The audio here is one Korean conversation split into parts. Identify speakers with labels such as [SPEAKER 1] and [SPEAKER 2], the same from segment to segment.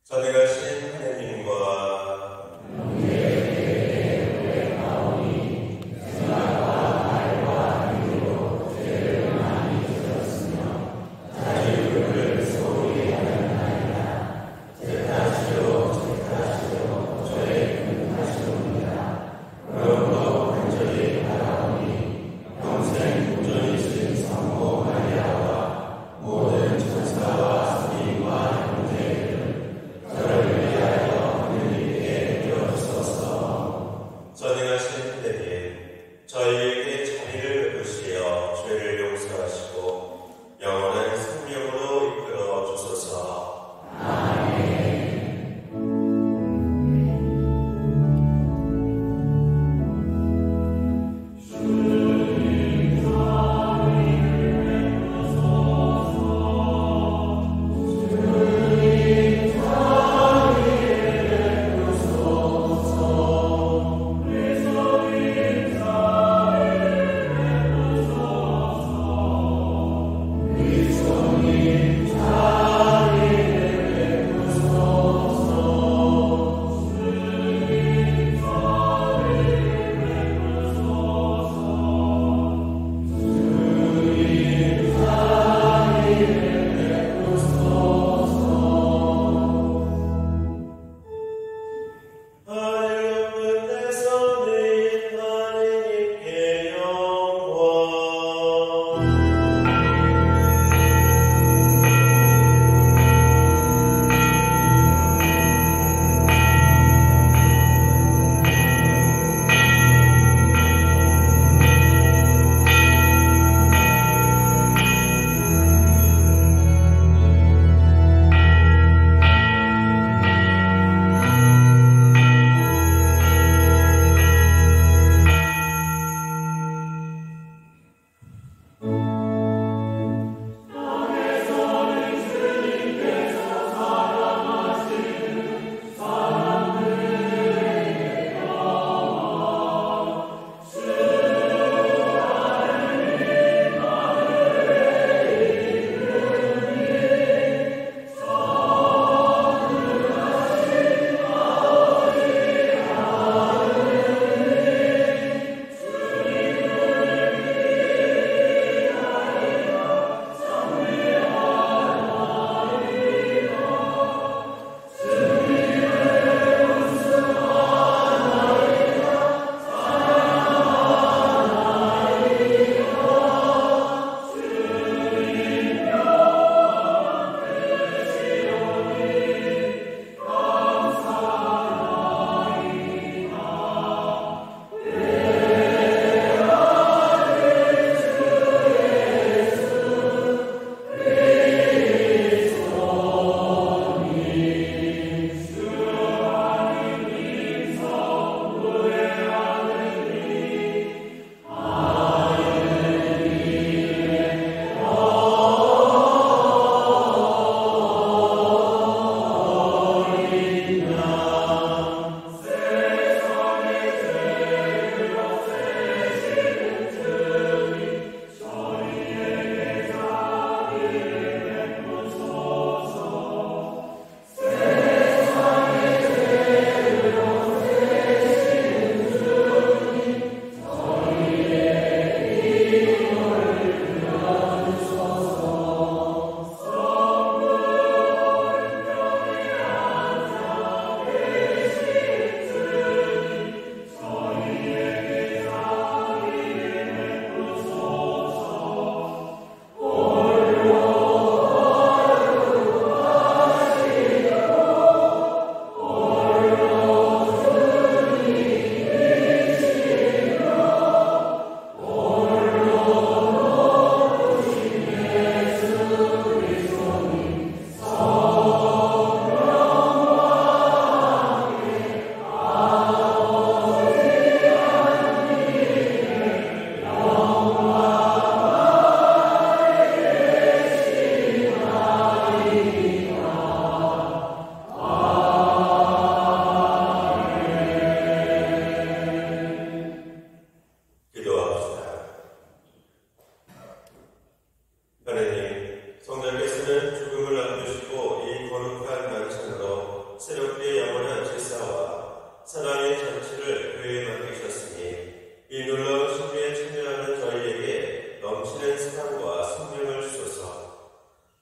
[SPEAKER 1] 전능하신 하나님과
[SPEAKER 2] 생각과 말과 행위로 죄를 많이 지었으며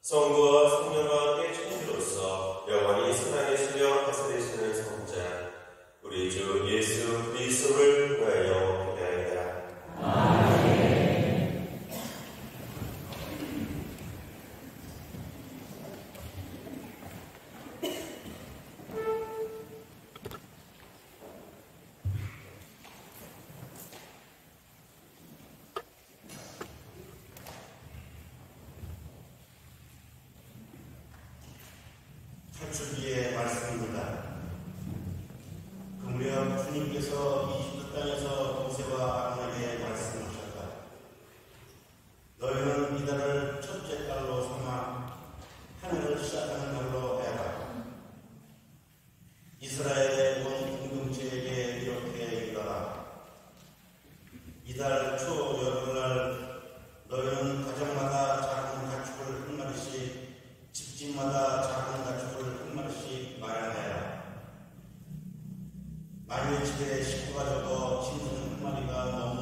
[SPEAKER 1] 성부와 성령과 함께 천주로서 영원히 살아계시며 다스리시는 성자 우리 주 예수 그리스도를 위하여 기도하리이다. 아멘.
[SPEAKER 2] 탈출기의 말씀입니다. 그 무렵 주님께서 이집트 땅에서 모세와 아론에게 말씀하셨다. 너희는 이달을 첫째 달로 삼아 한 해를 시작하는 날로 하여라. 이스라엘의 온 공동체에게 이렇게 이르라. 이달 초 여름날 너희는 가정마다 작은 가축을 한 마리씩 집집마다 작은 가축을 한 마리씩 마련해라. 만일 집에 식구가 적어 짐승 한 마리가 너무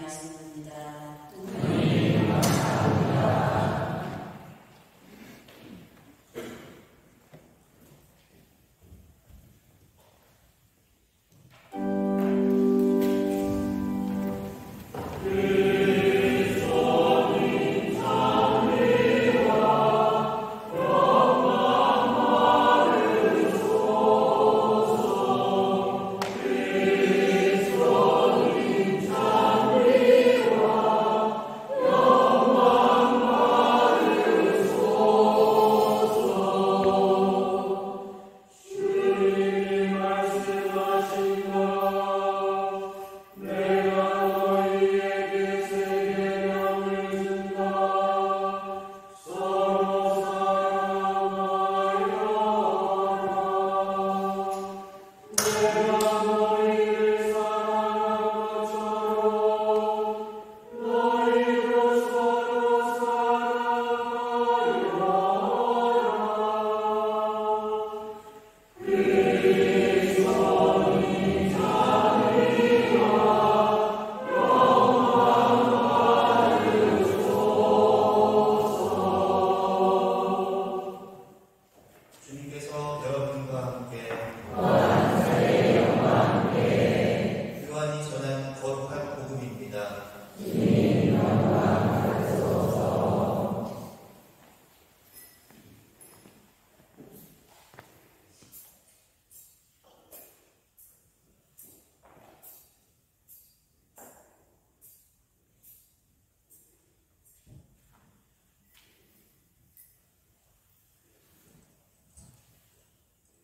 [SPEAKER 3] 말씀입니다.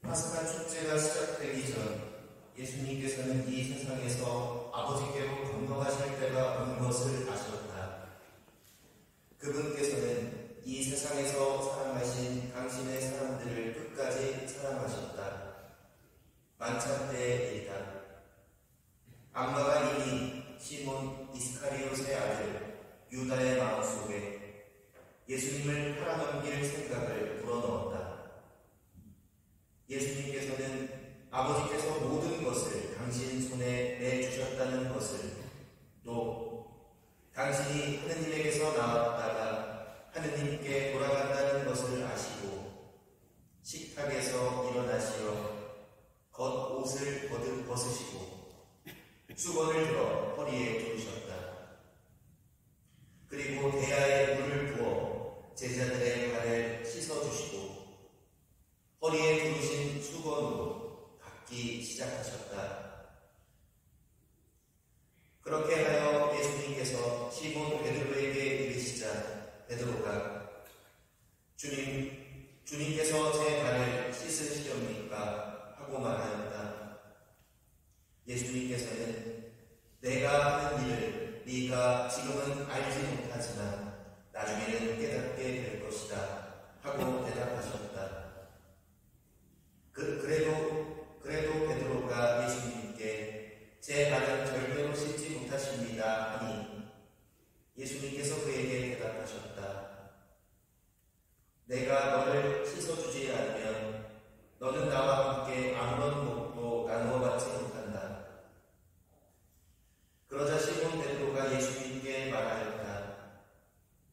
[SPEAKER 4] 파스카 축제가 시작되기 전 예수님께서는 이 세상에서 아버지께로 건너가실 때가 온 것을 아셨다. 그분께서는 이 세상에서 사랑하신 당신의 사람들을 끝까지 사랑하셨다. 만찬 때의 일이다. 악마가 이미 시몬 이스카리옷의 아들 유다의 마음속에 예수님을 팔아넘길 생각을 불어넣었다. 예수님께서는 아버지께서 모든 것을 당신 손에 내주셨다는 것을, 또 당신이 하느님에게서 나왔다가 하느님께 돌아간다는 것을 아시고 식탁에서 일어나시어 겉옷을 벗으시고 수건을 들어 허리에 두르셨다. 그리고 대야에 물을 부어 제자들의 발을 씻어주시고 허리에 두르신 수건으로 닦기 시작하셨다. 그렇게 하여 예수님께서 시몬 베드로에게 이르시자 베드로가 주님께서 제 발을 씻으시렵니까? 하고 말하였다. 예수님께서는 내가 하는 일을 네가 지금은 알지 못하지만 나중에는 깨닫게 될 것이다 하고 대답하셨다. 그래도 베드로가 예수님께 제 발은 절대로 씻지 못하십니다 하니 예수님께서 그에게 대답하셨다. 내가 너를 씻어주지 않으면 너는 나와 함께 아무런 것도 나누어 받지 못한다. 그러자 시몬 베드로가 예수님께 말하였다.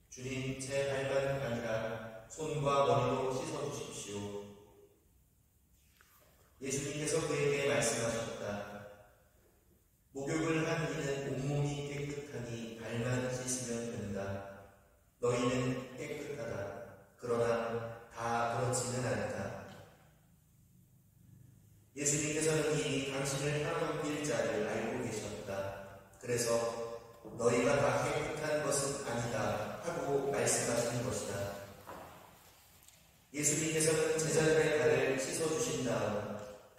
[SPEAKER 4] 주님, 제 발만 아니라 손과 머리도 씻어주십시오. 예수님께서 그에게 말씀하셨다. 목욕을 한 이는 온몸이 깨끗하니 발만 씻으면 된다. 너희는 깨끗하다. 그러나 다 그렇지는 않다. 예수님께서는 이미 당신을 팔아넘길 자를 알고 계셨다. 그래서 너희가 다 깨끗한 것은 아니다 하고 말씀하시는 것이다. 예수님께서는 제자들의 발을 씻어주신 다음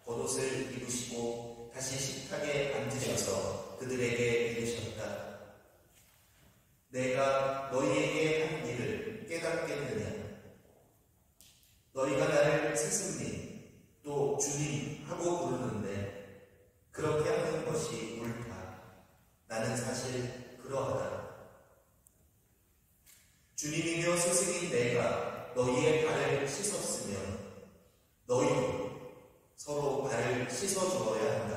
[SPEAKER 4] 겉옷을 입으시고 다시 식탁에 앉으셔서 그들에게 이르셨다. 내가 너희에게 한 일을 깨닫겠느냐? 너희가 나를 스승님 또 주님 하고 부르는데 그렇게 하는 것이 옳다. 나는 사실 그러하다. 주님이며 스승인 내가 너희의 발을 씻었으면 너희도 서로 발을 씻어주어야 한다.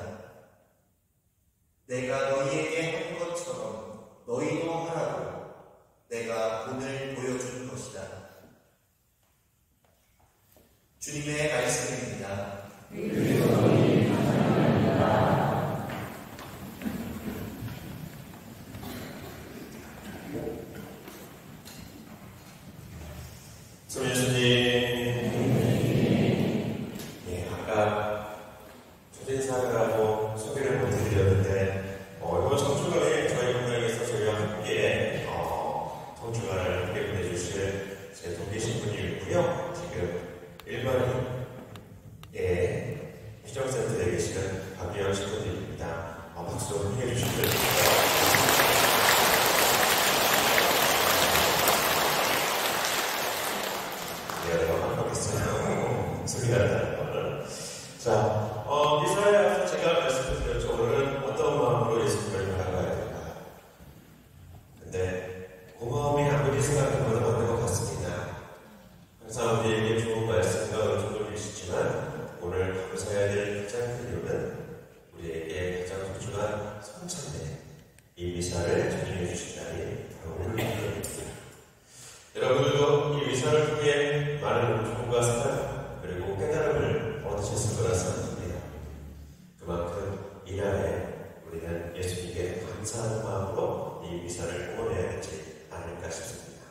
[SPEAKER 4] 내가 너희에게 한 것처럼 너희도 하라고 내가 오늘 보여준 것이다. 주님의 말씀입니다.
[SPEAKER 1] 소예수님, 아까 초대인사를 하고 소개를 못 드렸는데, 이번 청주간에 저희 공장에서 저희와 함께 청주간을 함께 보내주실 제 동기 신부님이고요. 지금 일반인의 휴정센터에 계시는 박기영 신부님입니다. 박수 함께 해주시면 됩니다. 자, 미사에 제가 말씀드렸죠. 오늘은 어떤 마음으로 예수님을 바라봐야 될까? 근데 그 마음이 아무리 생각해보다 맞는 것 같습니다. 항상 우리에게 좋은 말씀과 은총을 주시지만 오늘 감사해야 될 가장 큰 이유는 우리에게 가장 소중한 성찬례, 이 미사를 전해 주신다니 바로 오늘입니다. 여러분들도 이 미사를 통해 많은 은총과 사랑 그리고 깨달음을 얻으셨을 거라 생각합니다. 그만큼 이날에 우리는 예수님께 감사하는 마음으로 이 미사를 응원해야 되지 않을까 싶습니다.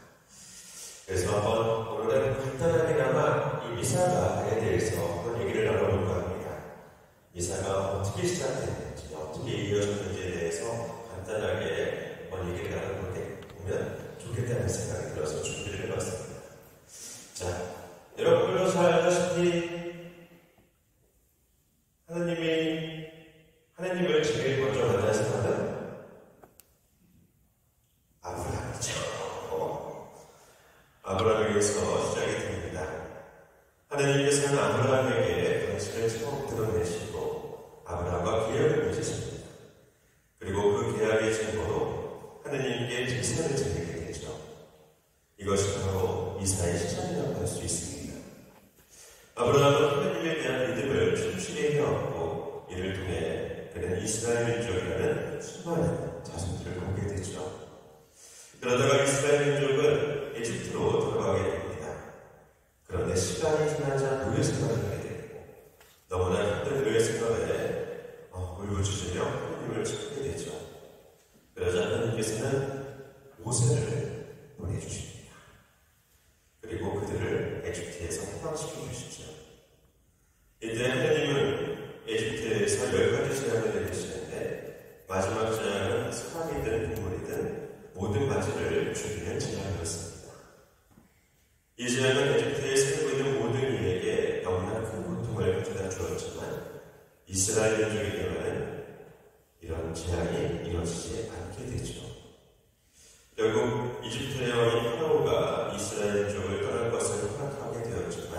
[SPEAKER 1] 그래서 한번 오늘은 간단하게나마 이 미사에 대해서 한번 얘기를 나눠볼까 합니다. 미사가 어떻게 시작됐는지, 어떻게 이어졌는지에 대해서 간단하게 한번 얘기를 나눠보면 좋겠다는 생각이 들어서 준비를 해봤습니다. 자, 여러분들도 잘 알다시피 하나님을 제일 먼저 만난 사람은 아브라함이죠. 아브라함에게서 시작이 됩니다. 하나님께서는 아브라함에게 당신을 처음 드러내시고 아브라함과 계약을 맺으십니다. 그리고 그 계약의 증거로 하나님께 제사를 드리게 되죠. 이것이 바로 미사의 시작이라고 할 수 있습니다. 아브라함은 하나님에 대한 믿음을 충실히 해왔고 이를 통해 그는 이스라엘 민족이라는 수많은 자손들을 갖게 되죠. 그러다가 이스라엘 민족은 에집트로 들어가게 됩니다. 그런데 시간이 지나자 노예 생활을 하게 되고 너무나 힘든 노예 생활에 울부짖으며 하나님을 찾게 되죠. 그러자 하나님께서는 모세를 보내주십니다. 그리고 그들을 에집트에서 해방시켜 주시죠. 이때 하나님은 에집트에서 10가지 재앙을 내리시는데 마지막 재앙은 사람이든 동물이든 모든 가지를 죽이는 재앙이었습니다. 이 재앙은 에집트에 살고 있는 모든 이에게 너무나 큰 고통을 가져다 주었지만 이스라엘 민족에게는 이런 재앙이 이루어지지 않게 되죠. 결국 이집트의 왕인 파라오가 이스라엘 민족을 떠날 것을 허락하게 되었지만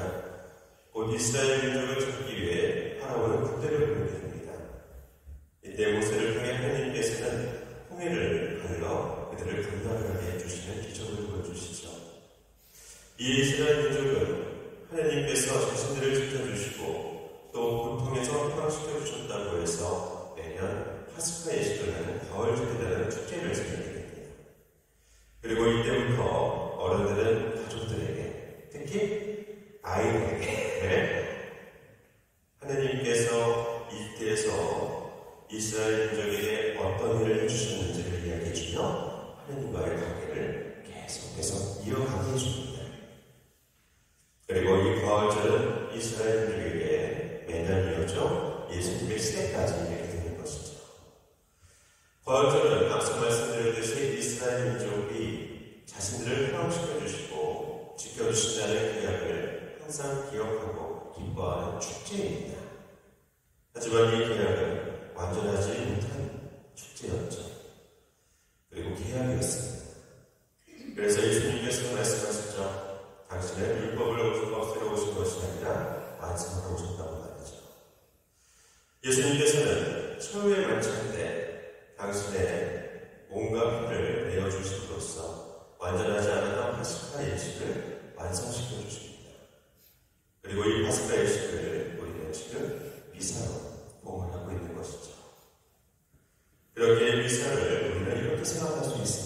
[SPEAKER 1] 곧 이스라엘 민족을 잡기 위해 파라오는 군대를 보내게 됩니다. 이때 모세를 통해 하나님께서는 홍해를 갈라 그들을 분단하게 해주시는 기적을 보여주시죠. 이 이스라엘 민족은 하나님께서 자신들을 지켜주시고 또 고통에서 해방시켜 주셨다고 해서 매년 파스카 예식을 하는 가을절이라는 축제를 지내게 됩니다. 그리고 이때부터 어른들은 가족들에게, 특히 아이들에게 하나님께서 이때에서 이스라엘 민족에게 어떤 일을 해주셨는지를 이야기해주며 하나님과의 관계를 계속해서 이어가게 해줍니다. 그리고 이 가을절은 이스라엘 민족에게 매년 이어져 예수님의 시대까지 이르게 되는 것이죠. 가을절은 앞서 말씀드렸듯이 이스라엘 민족이 자신들을 해방시켜 주시고 지켜주신다는 계약을 항상 기억하고 기뻐하는 축제입니다. 하지만 이 계약은 완전하지 못한 축제였죠. 그리고 계약이었습니다. 그래서 예수님께서 말씀하셨죠. 당신은 율법을 없애러 오신 것이 아니라 완성하러 오셨다고 말이죠. 예수님께서는 처음에 만찬 때 당신의 몸과 피를 내어주심으로써 완전하지 않았던 파스카 예식을 완성시켜 주십니다. 그리고 이 파스카 예식을 우리는 지금 미사로 봉헌하고 있는 것이죠. 그렇게 미사를 우리는 이렇게 생각할 수 있습니다.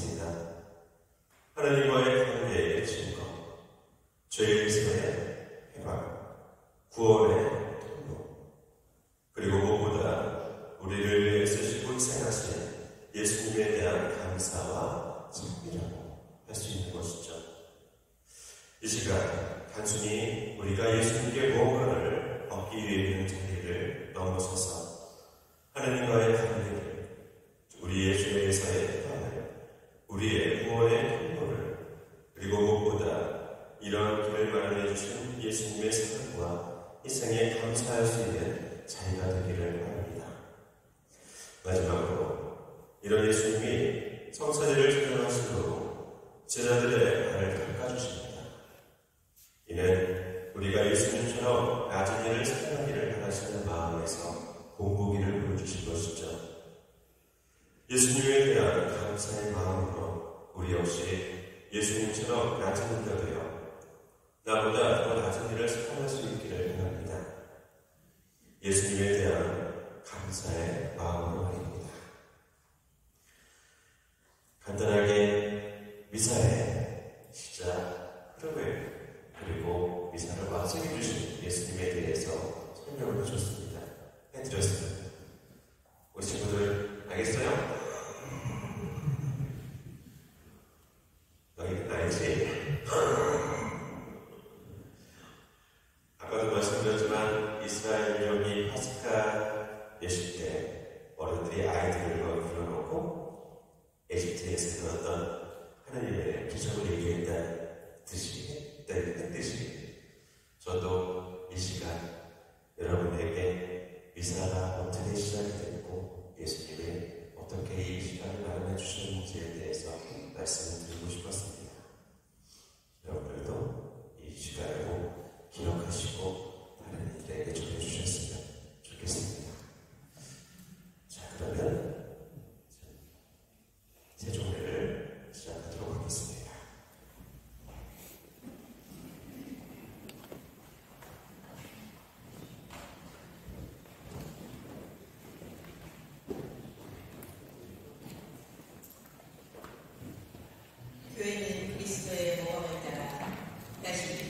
[SPEAKER 1] 감사와 찬미라고 할 수 있는 것이죠. 이 시간 단순히 우리가 예수님께 무언가를 얻기 위해 있는 자리를 넘어서서 하나님과의 관계를, 우리의 죄에서의 해방을, 우리의 구원의 행보를, 그리고 무엇보다 이런 길을 마련해 주신 예수님의 사랑과 희생에 감사할 수 있는 자리가 되기를 바랍니다. 마지막으로 이런 예수님이 성사제를 찾아가시고 제자들의 발을 닦아주십니다. 이는 우리가 예수님처럼 낮은 일을 사랑하기를 바라시는 마음에서 본보기를 보여주신 것이죠. 예수님에 대한 감사의 마음으로 우리 역시 예수님처럼 낮은 이가 되어 나보다 더 낮은 일을 사랑할 수 있기를 바랍니다. 예수님에 대한 감사의 마음으로 말입니다. 간단하게 미사의 시작, 흐름을, 그리고 미사를 완성해 주신 예수님에 대해서 설명을 해드렸습니다. 우리 친구들 알겠어요? 너희는 알지? 아까도 말씀드렸지만 이스라엘 민족이 파스카 예식 때 어른들이 아이들을 불러놓고 에집트에서 일어났던 하나님의 기적을 얘기했다는 뜻이 저도 이 시간 여러분에게 미사가 어떻게 시작이 됐고 예수님이 어떻게 이 시간을 마련해 주셨는지에 대해서 말씀을 드리고 싶었습니다. 여러분들도 이 시간을 꼭 기억하시고 다른 이들에게 전해주셨으면 좋겠습니다. 자, 그러면 세종례를 시작하도록 하겠습니다.
[SPEAKER 3] 교회는 그리스도의 모험을 따라 다시